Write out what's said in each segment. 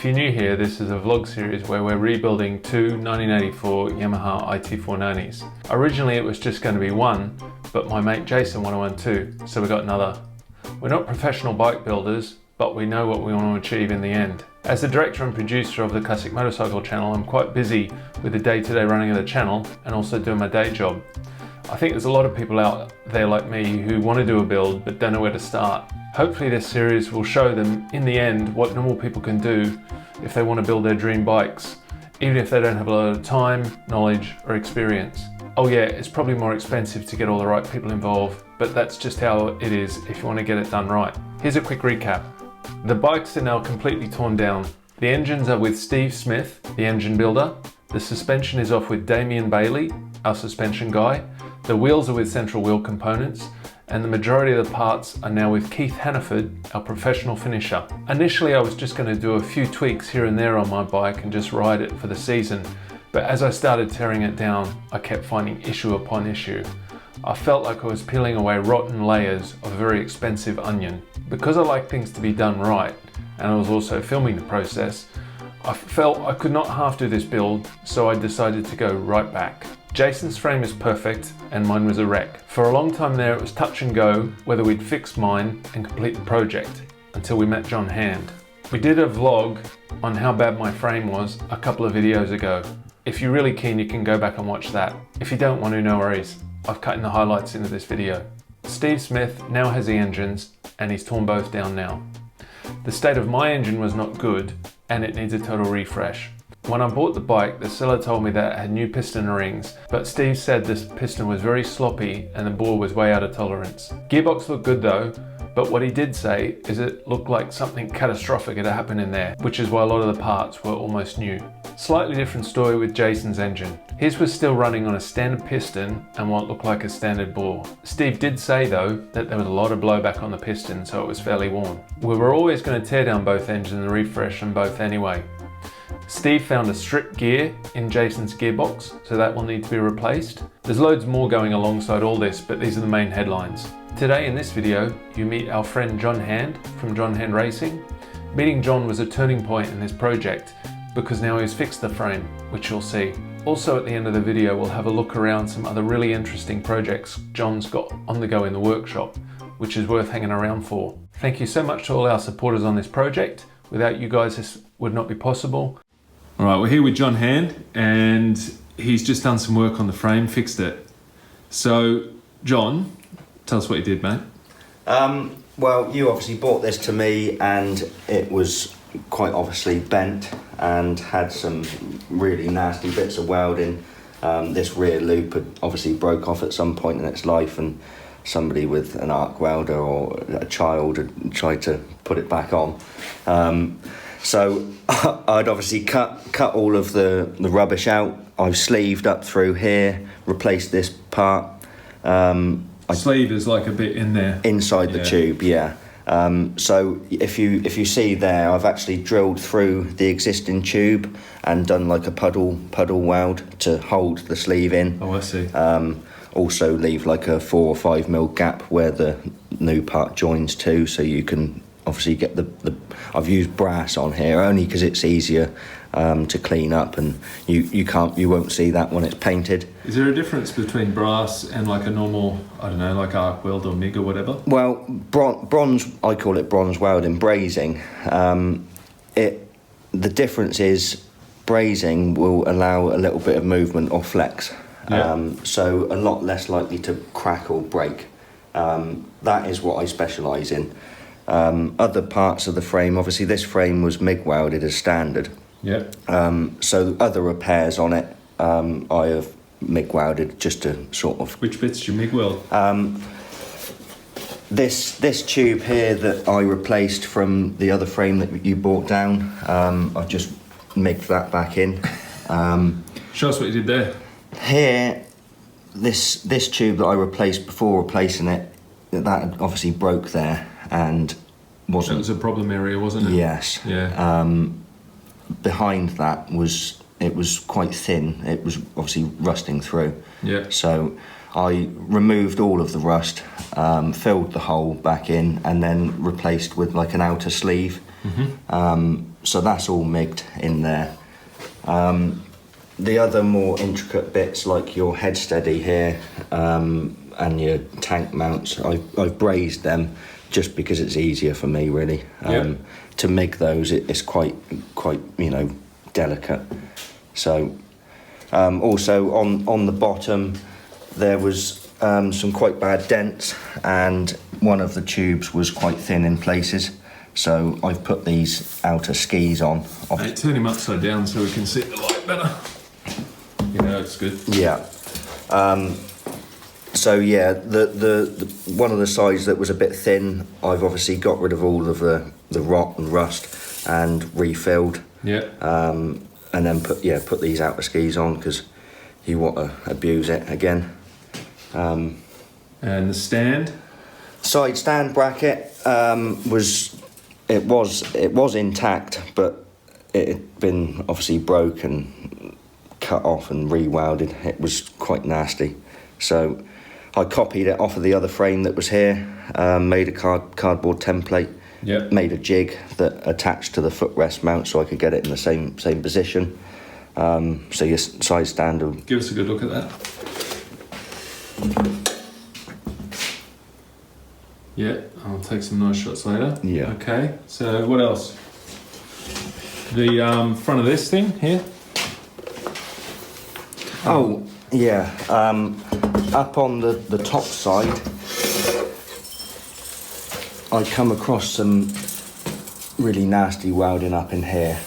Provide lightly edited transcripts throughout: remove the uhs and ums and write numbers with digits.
If you're new here, this is a vlog series where we're rebuilding two 1984 Yamaha IT490s. Originally it was just going to be one, but my mate Jason wanted one too, so we got another. We're not professional bike builders, but we know what we want to achieve in the end. As the director and producer of the Classic Motorcycle channel, I'm quite busy with the day-to-day running of the channel and also doing my day job. I think there's a lot of people out there like me who want to do a build but don't know where to start. Hopefully this series will show them in the end what normal people can do if they want to build their dream bikes, even if they don't have a lot of time, knowledge or experience. Oh yeah, it's probably more expensive to get all the right people involved, but that's just how it is if you want to get it done right. Here's a quick recap. The bikes are now completely torn down. The engines are with Steve Smith, the engine builder. The suspension is off with Damien Bailey, our suspension guy. The wheels are with Central Wheel Components, and the majority of the parts are now with Keith Hannaford, our professional finisher. Initially I was just going to do a few tweaks here and there on my bike and just ride it for the season, but as I started tearing it down, I kept finding issue upon issue. I felt like I was peeling away rotten layers of a very expensive onion. Because I like things to be done right, and I was also filming the process, I felt I could not half do this build, so I decided to go right back. Jason's frame is perfect and mine was a wreck. For a long time there it was touch and go whether we'd fix mine and complete the project, until we met John Hand. We did a vlog on how bad my frame was a couple of videos ago. If you're really keen you can go back and watch that. If you don't want to, no worries. I've cut in the highlights into this video. Steve Smith now has the engines and he's torn both down now. The state of my engine was not good and it needs a total refresh. When I bought the bike, the seller told me that it had new piston rings, but Steve said this piston was very sloppy and the bore was way out of tolerance. Gearbox looked good though, but what he did say is it looked like something catastrophic had happened in there, which is why a lot of the parts were almost new. Slightly different story with Jason's engine. His was still running on a standard piston and what looked like a standard bore. Steve did say though that there was a lot of blowback on the piston, so it was fairly worn. We were always going to tear down both engines and refresh them both anyway. Steve found a stripped gear in Jason's gearbox, so that will need to be replaced. There's loads more going alongside all this, but these are the main headlines. Today in this video, you meet our friend John Hand from John Hand Racing. Meeting John was a turning point in this project because now he's fixed the frame, which you'll see. Also at the end of the video, we'll have a look around some other really interesting projects John's got on the go in the workshop, which is worth hanging around for. Thank you so much to all our supporters on this project. Without you guys, this would not be possible. All right, we're here with John Hand and he's just done some work on the frame, fixed it. So, John, tell us what you did, mate. Well, you obviously brought this to me and it was quite obviously bent and had some really nasty bits of welding. This rear loop had obviously broke off at some point in its life and somebody with an arc welder or a child had tried to put it back on. So I'd obviously cut all of the rubbish out. I've sleeved up through here, replaced this part. Sleeve is like a bit in there. Inside the tube, yeah. So if you see there, I've actually drilled through the existing tube and done like a puddle weld to hold the sleeve in. Oh, I see. Also leave like a 4 or 5 mil gap where the new part joins to, so you can obviously get the I've used brass on here only because it's easier to clean up, and you won't see that when it's painted. Is there a difference between brass and like a normal, I don't know, like arc weld or MIG or whatever? Well, bronze, I call it bronze welding, brazing. The difference is brazing will allow a little bit of movement or flex. Yeah. So a lot less likely to crack or break. That is what I specialise in. Other parts of the frame, obviously this frame was MIG welded as standard. Yeah. So other repairs on it, I have MIG welded just to sort of... Which bits do you MIG weld? This tube here that I replaced from the other frame that you brought down, I've just MIG'd that back in. Show us what you did there. Here, this tube that I replaced before replacing it, that obviously broke there and wasn't... That was a problem area, wasn't it? Yes. Yeah. Behind that it was quite thin. It was obviously rusting through. Yeah. So I removed all of the rust, filled the hole back in, and then replaced with like an outer sleeve. So that's all MIG'd in there. The other more intricate bits, like your head steady here and your tank mounts, I've brazed them just because it's easier for me, really. To MIG those, it's quite delicate. So also on the bottom there was some quite bad dents, and one of the tubes was quite thin in places. So I've put these outer skis on. Mate, turn him upside down so we can see the light better. It's good. Yeah. So yeah, the one of the sides that was a bit thin, I've obviously got rid of all of the rot and rust and refilled. Yeah. And then put these outer skis on because you want to abuse it again. And the stand? Side stand bracket was intact, but it had been obviously broken, cut off and re-welded. It was quite nasty. So I copied it off of the other frame that was here, made a cardboard template, made a jig that attached to the footrest mount so I could get it in the same position. So your side stand will... Give us a good look at that. Yeah, I'll take some nice shots later. Yeah. Okay, so what else? The front of this thing here? Oh, yeah. Up on the top side, I come across some really nasty welding up in here.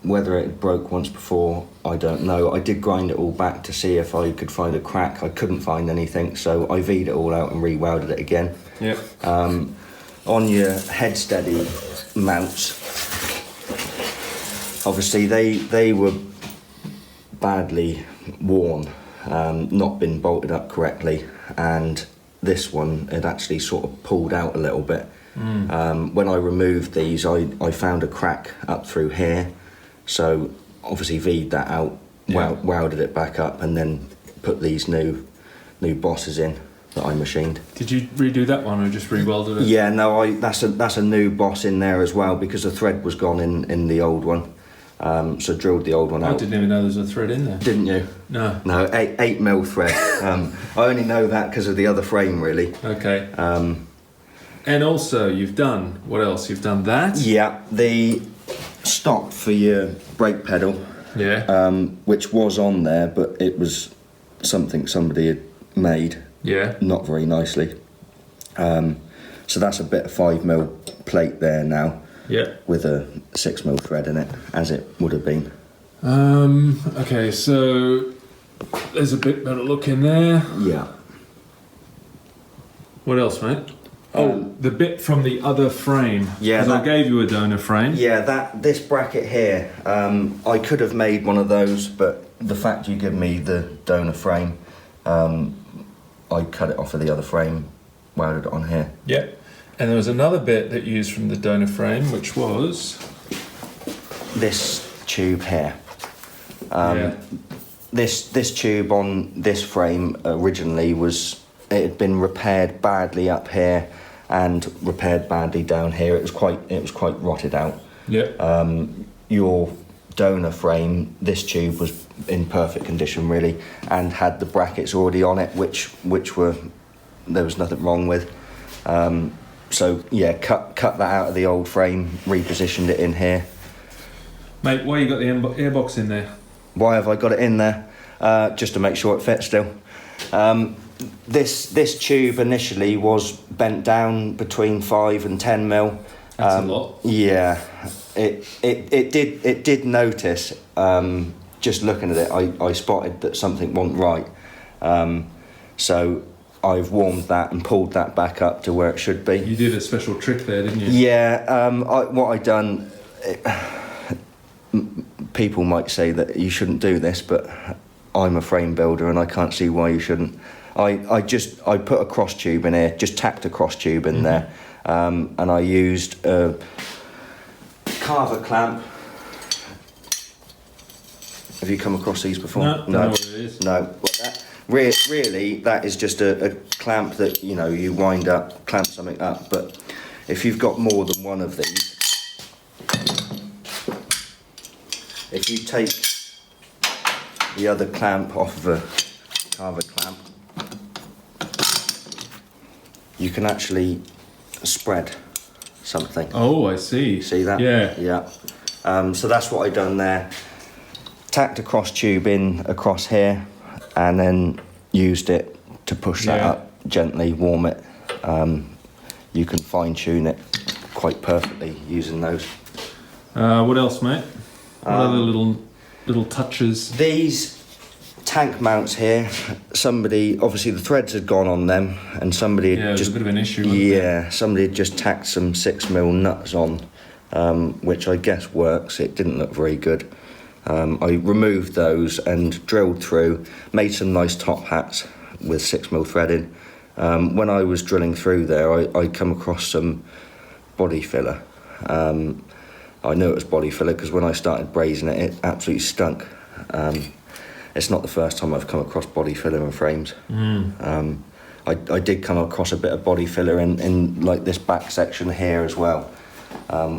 Whether it broke once before, I don't know. I did grind it all back to see if I could find a crack. I couldn't find anything, so I V'd it all out and re-welded it again. Yeah. On your head steady mounts, obviously they were badly worn, not been bolted up correctly, and this one had actually sort of pulled out a little bit. When I removed these, I found a crack up through here, so obviously V'd that out, welded it back up, and then put these new bosses in that I machined. Did you redo that one or just re-welded it? Yeah, no, that's a new boss in there as well because the thread was gone in the old one. So drilled the old one out. I didn't even know there was a thread in there. Didn't you? No. No, 8mm thread. I only know that because of the other frame, really. Okay. And also, you've done, what else? You've done that? Yeah, the stop for your brake pedal. Yeah. Which was on there, but it was something somebody had made. Yeah. Not very nicely. So that's a bit of 5mm plate there now. Yeah. With a 6mm thread in it, as it would have been. Okay, so there's a bit better look in there. Yeah. What else, mate? Oh, the bit from the other frame. Yeah. Because I gave you a donor frame. Yeah, this bracket here, I could have made one of those, but the fact you give me the donor frame, I cut it off of the other frame, welded it on here. Yeah. And there was another bit that you used from the donor frame, which was... this tube here. Yeah. This tube on this frame originally it had been repaired badly up here and repaired badly down here. It was quite rotted out. Yeah. Your donor frame, this tube was in perfect condition really, and had the brackets already on it, which there was nothing wrong with. So yeah, cut that out of the old frame, repositioned it in here. Mate, why you got the airbox in there? Why have I got it in there? Just to make sure it fits still. This tube initially was bent down between 5 and 10mm. That's a lot. Yeah, it did notice. Just looking at it, I spotted that something wasn't right. So I've warmed that and pulled that back up to where it should be. You did a special trick there, didn't you? Yeah, what I done, people might say that you shouldn't do this, but I'm a frame builder and I can't see why you shouldn't. I put a cross tube in here, just tacked a cross tube in there, and I used a carver clamp. Have you come across these before? No, don't know what it is. No. Really, that is just a clamp that, you know, you wind up, clamp something up. But if you've got more than one of these, if you take the other clamp off of a carver clamp, you can actually spread something. Oh, I see. See that? Yeah. Yeah. So that's what I done there. Tacked a cross tube in across here, and then used it to push that up gently, warm it. You can fine tune it quite perfectly using those. What else, mate? What other little touches? These tank mounts here, somebody, obviously the threads had gone on them, and somebody had just, a bit of an issue. Somebody had just tacked some 6mm nuts on, which I guess works. It didn't look very good. I removed those and drilled through, made some nice top hats with 6mm threading. When I was drilling through there, I come across some body filler. I knew it was body filler because when I started brazing it, it absolutely stunk. It's not the first time I've come across body filler in frames. I did come across a bit of body filler in like this back section here as well,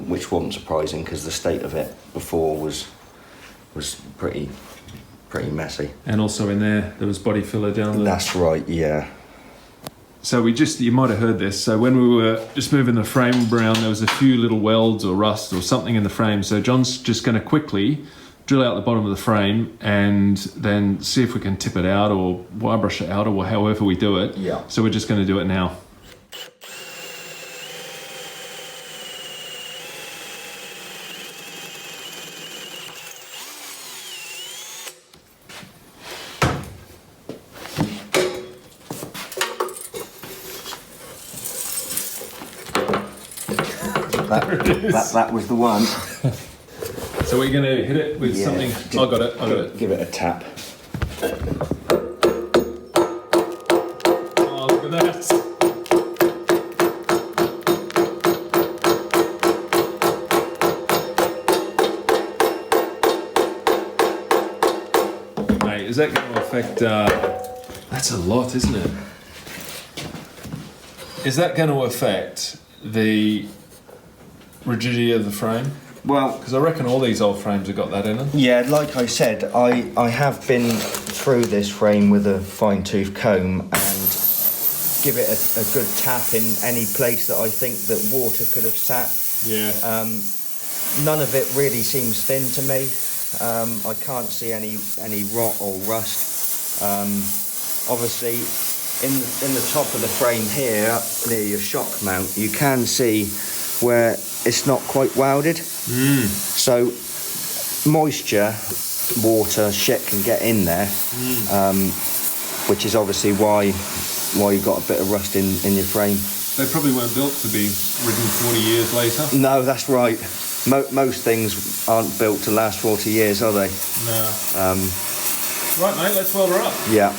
which wasn't surprising because the state of it before was pretty messy. And also in there was body filler down there. That's right, yeah. So you might have heard this, so when we were just moving the frame around, there was a few little welds or rust or something in the frame, so John's just going to quickly drill out the bottom of the frame and then see if we can tip it out or wire brush it out or however we do it. Yeah. So we're just going to do it now. That was the one. So we're going to hit it with something. I got it. Give it a tap. Oh, look at that. Mate, is that going to affect... that's a lot, isn't it? Is that going to affect the rigidity of the frame? Well, because I reckon all these old frames have got that in them. Yeah, like I said, I have been through this frame with a fine-tooth comb and give it a good tap in any place that I think that water could have sat. Yeah. None of it really seems thin to me. I can't see any rot or rust. Obviously, in the top of the frame here, up near your shock mount, you can see where it's not quite welded. So moisture, water, shit can get in there, which is obviously why you got a bit of rust in your frame. They probably weren't built to be ridden 40 years later. No, that's right. Most things aren't built to last 40 years, are they? No. Right, mate, let's weld her up. Yeah.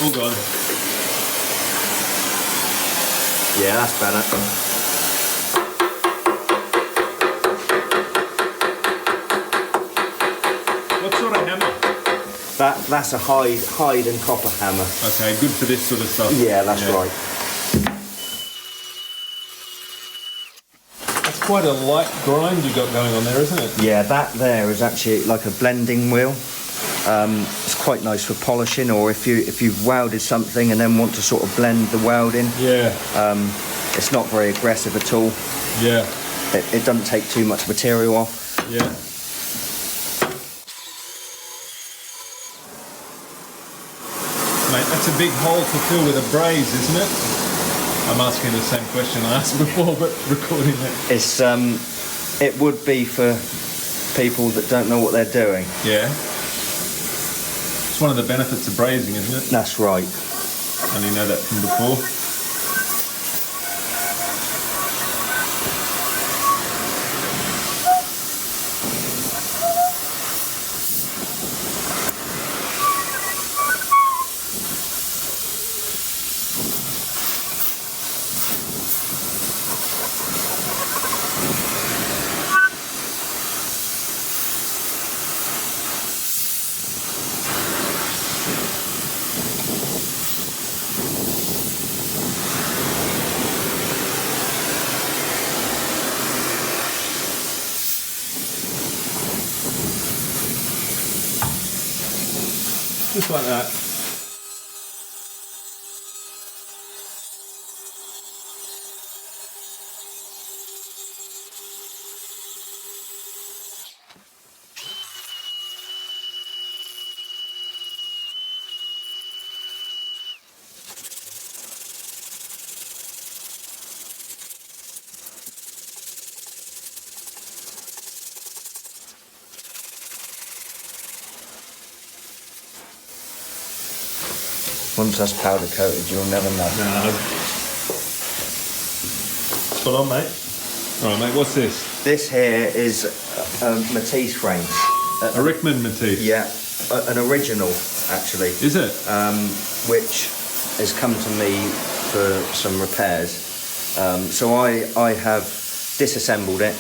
All gone. Yeah, that's better. What sort of hammer? That's a hide and copper hammer. Okay, good for this sort of stuff. Yeah, that's right. That's quite a light grind you've got going on there, isn't it? Yeah, that there is actually like a blending wheel. It's quite nice for polishing, or if you've welded something and then want to sort of blend the welding. Yeah. It's not very aggressive at all. Yeah. It doesn't take too much material off. Yeah. Mate, that's a big hole to fill with a braze, isn't it? I'm asking the same question I asked before, but recording it. It's it would be for people that don't know what they're doing. Yeah. It's one of the benefits of brazing, isn't it? That's right. Only know that from before. Just like that. Once that's powder coated, you'll never know. No. Spot on, mate. Alright, mate, what's this? This here is a Matisse frame. A Rickman Matisse? Yeah, an original, actually. Is it? Which has come to me for some repairs. So I have disassembled it,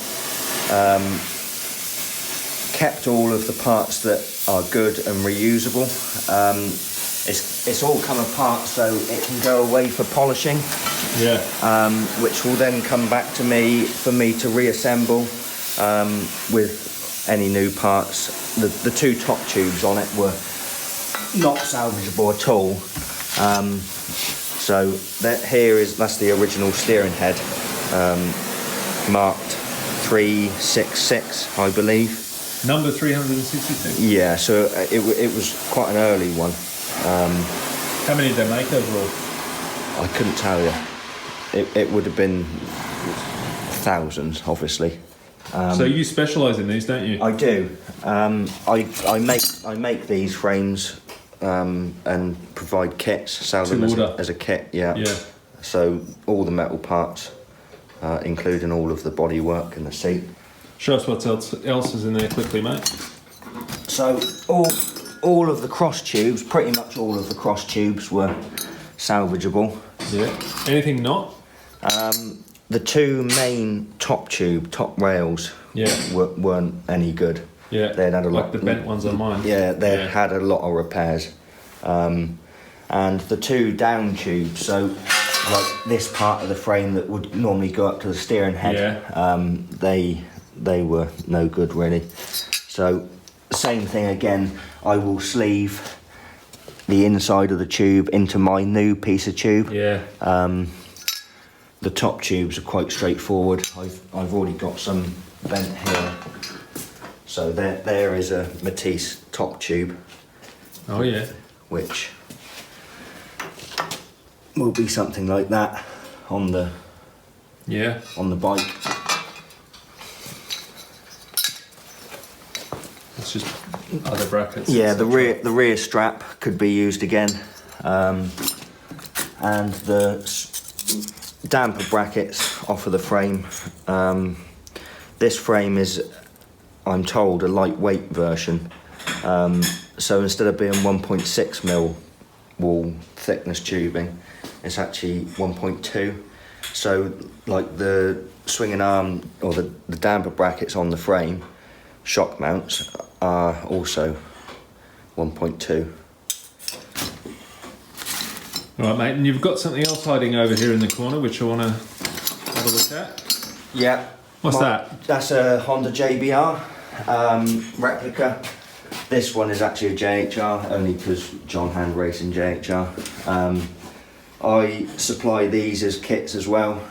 kept all of the parts that are good and reusable. It's all come apart so it can go away for polishing. Yeah. Which will then come back to me for me to reassemble with any new parts. The two top tubes on it were not salvageable at all. So that's the original steering head, marked 366, I believe. Number 366? Yeah, so it was quite an early one. How many did they make overall? I couldn't tell you. It would have been thousands, obviously. So you specialise in these, don't you? I do. I make these frames and provide kits, sell them as a kit. Yeah. Yeah. So all the metal parts, including all of the bodywork and the seat. Show us what else is in there quickly, mate. So all of the cross tubes, pretty much all of the cross tubes were salvageable. Yeah. Anything not? The two main top rails weren't any good. Yeah. They'd had like the bent ones on mine. Yeah, they had a lot of repairs. And the two down tubes, so like this part of the frame that would normally go up to the steering head, they were no good really. So same thing again, I will sleeve the inside of the tube into my new piece of tube. Yeah. The top tubes are quite straightforward. I've already got some bent here. So there is a Matisse top tube. Oh yeah. Which will be something like that on the bike. It's just other brackets. Yeah, the rear strap could be used again, and the damper brackets off of the frame. This frame is, I'm told, a lightweight version. So instead of being 1.6mm wall thickness tubing, it's actually 1.2. So like the swinging arm or the damper brackets on the frame, shock mounts, are also 1.2. Right, mate, and you've got something else hiding over here in the corner which I want to have a look at. Yeah. What's that? That's a Honda JBR replica. This one is actually a JHR, only because John hand racing JHR. I supply these as kits as well.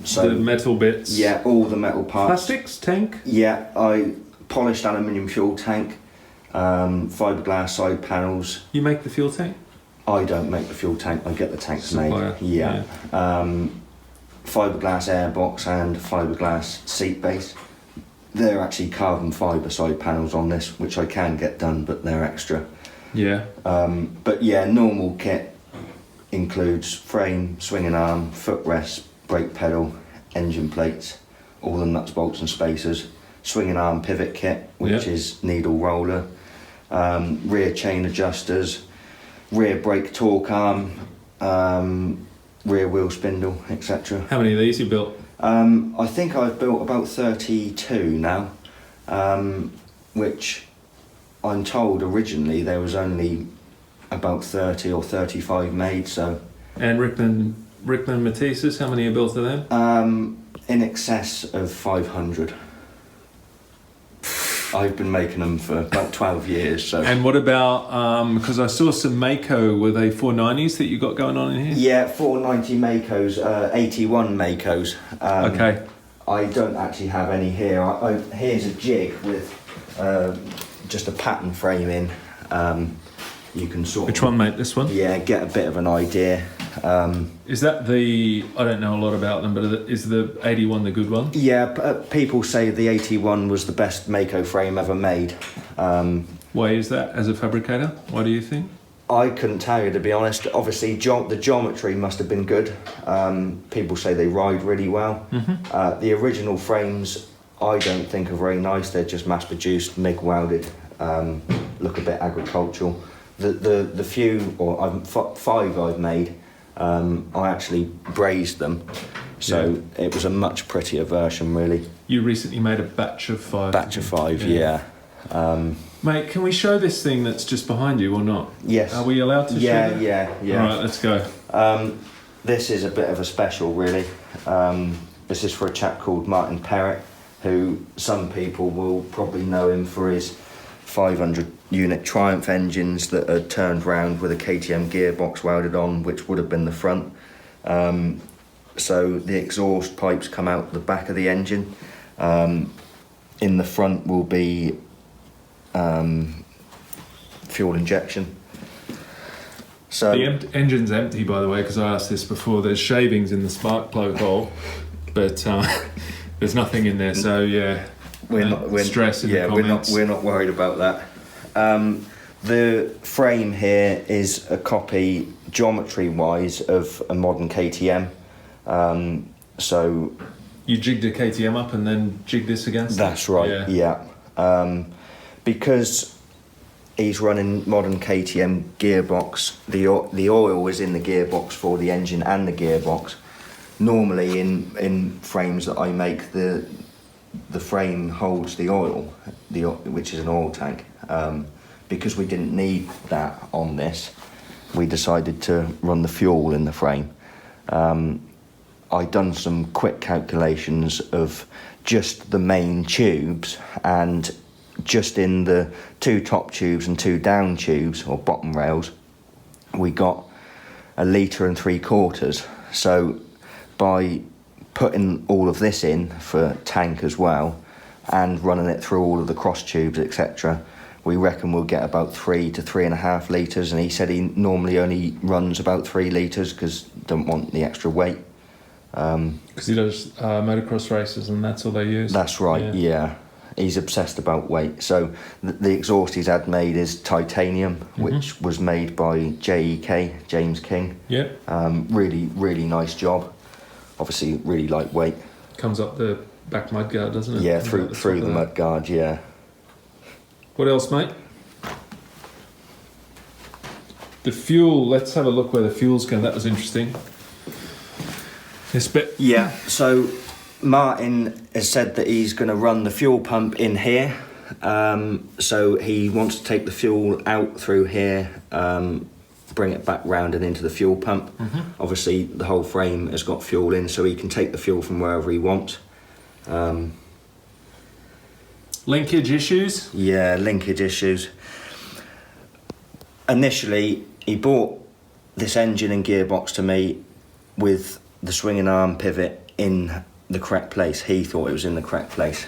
So the metal bits? Yeah, all the metal parts. Plastics, tank? Yeah, I polished aluminium fuel tank, fiberglass side panels. You make the fuel tank? I don't make the fuel tank, I get the tanks Supplier. made. Yeah. Fiberglass airbox and fiberglass seat base. They're actually carbon fibre side panels on this, which I can get done, but they're extra. Yeah. But yeah, normal kit includes frame, swinging arm, footrest, brake pedal, engine plates, all the nuts, bolts and spacers, swinging arm pivot kit, which is needle roller, rear chain adjusters, rear brake torque arm, rear wheel spindle, etc. How many of these you built? I think I've built about 32 now, which I'm told originally there was only about 30 or 35 made. So. And Rickman Matisses, how many you built of them? In excess of 500. I've been making them for about 12 years. So. And what about, because I saw some Mako, were they 490s that you got going on in here? Yeah, 490 Makos, 81 Makos. Okay. I don't actually have any here. Here's a jig with just a pattern frame in. You can sort Which of... one, mate? This one? Yeah, get a bit of an idea. Is that the, I don't know a lot about them, but is the 81 the good one? Yeah, people say the 81 was the best Mako frame ever made. Why is that as a fabricator? Why do you think? I couldn't tell you, to be honest. Obviously, the geometry must have been good. People say they ride really well. Mm-hmm. The original frames, I don't think are very nice. They're just mass-produced, MIG welded, look a bit agricultural. The few, or five I've made, I actually brazed them, so it was a much prettier version, really. You recently made a batch of 5. Batch of 5, yeah. Mate, can we show this thing that's just behind you or not? Yes. Are we allowed to show that? Yeah. All right, let's go. This is a bit of a special, really. This is for a chap called Martin Perrett, who some people will probably know him for his 500 unit Triumph engines that are turned round with a KTM gearbox welded on, which would have been the front. So the exhaust pipes come out the back of the engine. In the front will be fuel injection. So the engine's empty, by the way, because I asked this before. There's shavings in the spark plug hole, but there's nothing in there. So yeah, we're stress in the comments. We're not worried about that. The frame here is a copy, geometry-wise, of a modern KTM. So you jigged a KTM up and then jigged this against that's it? Right. Yeah. Because he's running modern KTM gearbox, the oil is in the gearbox for the engine and the gearbox. Normally in frames that I make, the frame holds the oil, which is an oil tank. Because we didn't need that on this, we decided to run the fuel in the frame. I'd done some quick calculations of just the main tubes, and just in the 2 top tubes and 2 down tubes, or bottom rails, we got 1.75 litres. So by putting all of this in for tank as well, and running it through all of the cross tubes, etc., we reckon we'll get about 3 to 3.5 litres, and he said he normally only runs about 3 litres because don't want the extra weight. Because he does motocross races and that's all they use. That's right, yeah. He's obsessed about weight. So the exhaust he's had made is titanium, which was made by JEK, James King. Yeah. Really, really nice job. Obviously, really lightweight. Comes up the back mudguard, doesn't it? Yeah, through the mudguard, yeah. What else, mate? The fuel, let's have a look where the fuel's going. That was interesting. This bit. Yeah, so Martin has said that he's going to run the fuel pump in here. So he wants to take the fuel out through here, bring it back round and into the fuel pump. Obviously, the whole frame has got fuel in, so he can take the fuel from wherever he wants. Linkage issues? Yeah, linkage issues. Initially, he bought this engine and gearbox to me with the swinging arm pivot in the correct place. He thought it was in the correct place.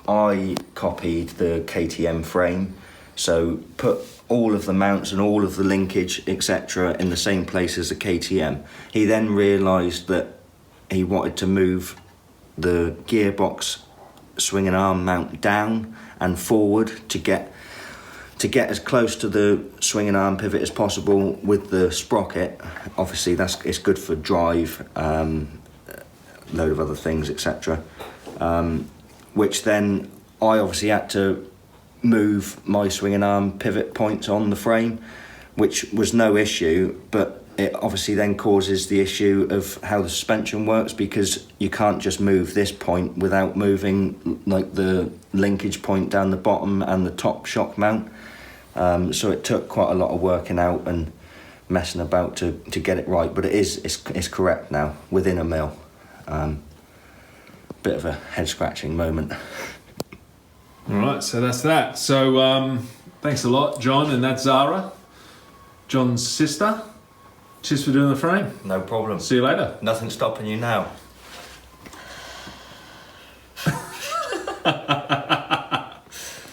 I copied the KTM frame, so put all of the mounts and all of the linkage, etc., in the same place as the KTM. He then realised that he wanted to move the gearbox swinging arm mount down and forward to get as close to the swinging arm pivot as possible with the sprocket. Obviously it's good for drive, load of other things, etc. Which then I obviously had to move my swinging arm pivot points on the frame, which was no issue, but it obviously then causes the issue of how the suspension works, because you can't just move this point without moving like the linkage point down the bottom and the top shock mount. So it took quite a lot of working out and messing about to get it right, but it's correct now, within a mil. Bit of a head scratching moment. All All right, so that's that. So thanks a lot, John, and that's Zara, John's sister. Cheers for doing the frame. No problem. See you later. Nothing stopping you now.